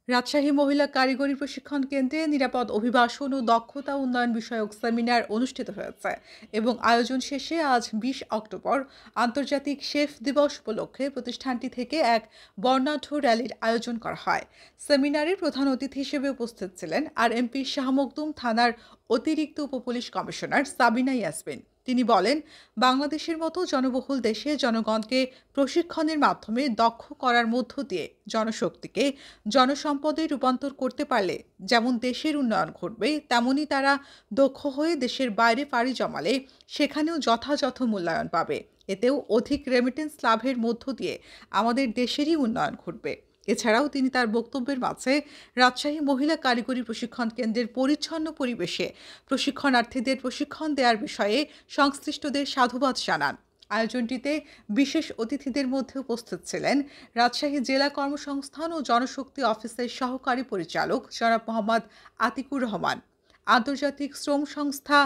রাজশাহী মহিলা কারিগরি প্রশিক্ষণ কেন্দ্রে নিরাপদ অভিবাসন ও দক্ষতা উন্নয়ন বিষয়ক সেমিনার অনুষ্ঠিত হয়েছে এবং আয়োজন শেষে আজ ২০ অক্টোবর আন্তর্জাতিক শেফ দিবস উপলক্ষে প্রতিষ্ঠানটি থেকে এক বর্ণাঢ্য র্যালির আয়োজন করা হয়। সেমিনারে প্রধান অতিথি হিসেবে উপস্থিত ছিলেন আরএমপি শাহ মখদুম থানার অতিরিক্ত উপপুলিশ কমিশনার সাবিনা ইয়াসমিন। তিনি বলেন, বাংলাদেশের মতো জনবহুল দেশে জনগণকে প্রশিক্ষণের মাধ্যমে দক্ষ করার মধ্য দিয়ে জনশক্তিকে জনসম্পদে রূপান্তর করতে পারলে যেমন দেশের উন্নয়ন ঘটবে, তেমনি তারা দক্ষ হয়ে দেশের বাইরে পাড়ি জমালে সেখানেও যথাযথ মূল্যায়ন পাবে। এতেও অধিক রেমিটেন্স লাভের মধ্য দিয়ে আমাদের দেশেরই উন্নয়ন ঘটবে। এছাড়াও তিনি তার বক্তব্যের মাঝে রাজশাহী মহিলা কারিগরি প্রশিক্ষণ কেন্দ্রের পরিচ্ছন্ন পরিবেশে প্রশিক্ষণার্থীদের প্রশিক্ষণ দেওয়ার বিষয়ে সংশ্লিষ্টদের সাধুবাদ জানান। আয়োজনটিতে বিশেষ অতিথিদের মধ্যে উপস্থিত ছিলেন রাজশাহী জেলা কর্মসংস্থান ও জনশক্তি অফিসের সহকারী পরিচালক জনাব মোহাম্মদ আতিকুর রহমান, আন্তর্জাতিক শ্রম সংস্থা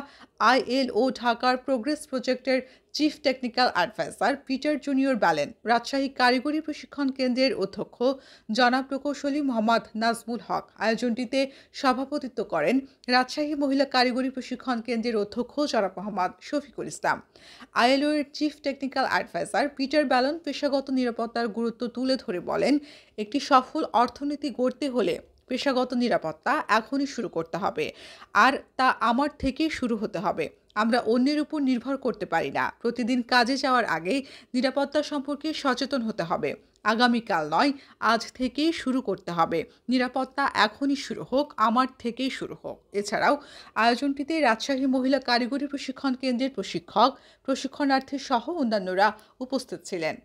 আইএলও ঢাকার প্রোগ্রেস প্রজেক্টের chief technical adviser Peter junior Ballen, Rajshahi কারিগরি প্রশিক্ষণ কেন্দ্রের অধ্যক্ষ জনাব প্রকৌশলী মোহাম্মদ নাজমুল হক। আয়োজনটিতে সভাপতিত্ব করেন রাজশাহী মহিলা কারিগরি প্রশিক্ষণ কেন্দ্রের অধ্যক্ষ জনাব মোহাম্মদ শফিকুল ইসলাম। আইএলও এর চিফ টেকনিক্যাল অ্যাডভাইজার পিটার ব্যালন পেশাগত নিরাপত্তার গুরুত্ব তুলে ধরে বলেন, একটি সফল অর্থনীতি গড়তে হলে পেশাগত নিরাপত্তা এখনই শুরু করতে হবে, আর তা আমার থেকেই শুরু হতে হবে। আমরা অন্যের উপর নির্ভর করতে পারি না। প্রতিদিন কাজে যাওয়ার আগে নিরাপত্তা সম্পর্কে সচেতন হতে হবে। আগামীকাল নয়, আজ থেকেই শুরু করতে হবে। নিরাপত্তা এখনই শুরু হোক, আমার থেকেই শুরু হোক। এছাড়াও আয়োজনটিতে রাজশাহী মহিলা কারিগরি প্রশিক্ষণ কেন্দ্রের প্রশিক্ষক, প্রশিক্ষণার্থী সহ অন্যান্যরা উপস্থিত ছিলেন।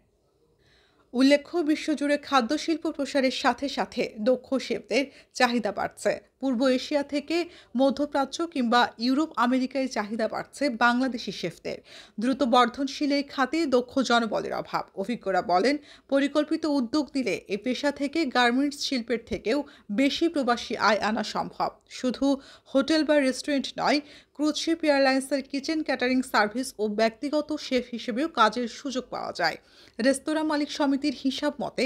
উল্লেখ্য, বিশ্বজুড়ে খাদ্যশিল্প প্রসারের সাথে সাথে দক্ষ শেফদের চাহিদা বাড়ছে। পূর্ব এশিয়া থেকে মধ্যপ্রাচ্য কিংবা ইউরোপ আমেরিকায় চাহিদা বাড়ছে বাংলাদেশি শেফদের। দ্রুত বর্ধনশীল এই খাতে দক্ষ জনবলের অভাব। অভিজ্ঞরা বলেন, পরিকল্পিত উদ্যোগ নিলে এই পেশা থেকে গার্মেন্টস শিল্পের থেকেও বেশি প্রবাসী আয় আনা সম্ভব। শুধু হোটেল বা রেস্টুরেন্ট নয়, ক্রুজশিপ, এয়ারলাইন্সের কিচেন ক্যাটারিং সার্ভিস ও ব্যক্তিগত শেফ হিসেবেও কাজের সুযোগ পাওয়া যায়। রেস্তোরাঁ মালিক সমিতির হিসাব মতে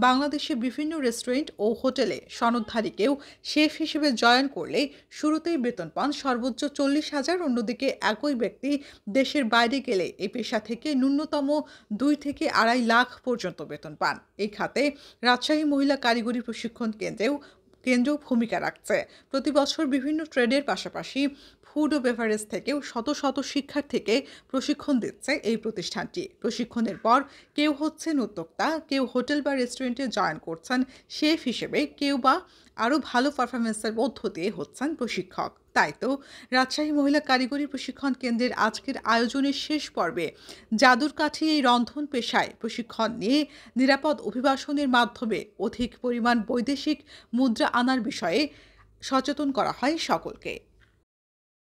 বাংলাদেশে বিভিন্ন রেস্টুরেন্ট ও হোটেলে সনদধারীকেও শেফ হিসেবে জয়েন করলে শুরুতেই বেতন পান সর্বোচ্চ 40,000। অন্যদিকে একই ব্যক্তি দেশের বাইরে গেলে এই পেশা থেকে ন্যূনতম 2 থেকে 2.5 লাখ পর্যন্ত বেতন পান। এই খাতে রাজশাহী মহিলা কারিগরি প্রশিক্ষণ কেন্দ্র ভূমিকা রাখছে। প্রতি বছর বিভিন্ন ট্রেডের পাশাপাশি ফুড ও বেভারেজ থেকেও শত শত শিক্ষার্থীকে প্রশিক্ষণ দিচ্ছে এই প্রতিষ্ঠানটি। প্রশিক্ষণের পর কেউ হচ্ছেন উদ্যোক্তা, কেউ হোটেল বা রেস্টুরেন্টে জয়েন করছেন শেফ হিসেবে, কেউ বা আরও ভালো পারফরমেন্সের মধ্য দিয়ে হচ্ছেন প্রশিক্ষক। তাই তো রাজশাহী মহিলা কারিগরি প্রশিক্ষণ কেন্দ্রের আজকের আয়োজনের শেষ পর্বে জাদুর কাঠি এই রন্ধন পেশায় প্রশিক্ষণ নিয়ে নিরাপদ অভিবাসনের মাধ্যমে অধিক পরিমাণ বৈদেশিক মুদ্রা আনার বিষয়ে সচেতন করা হয় সকলকে।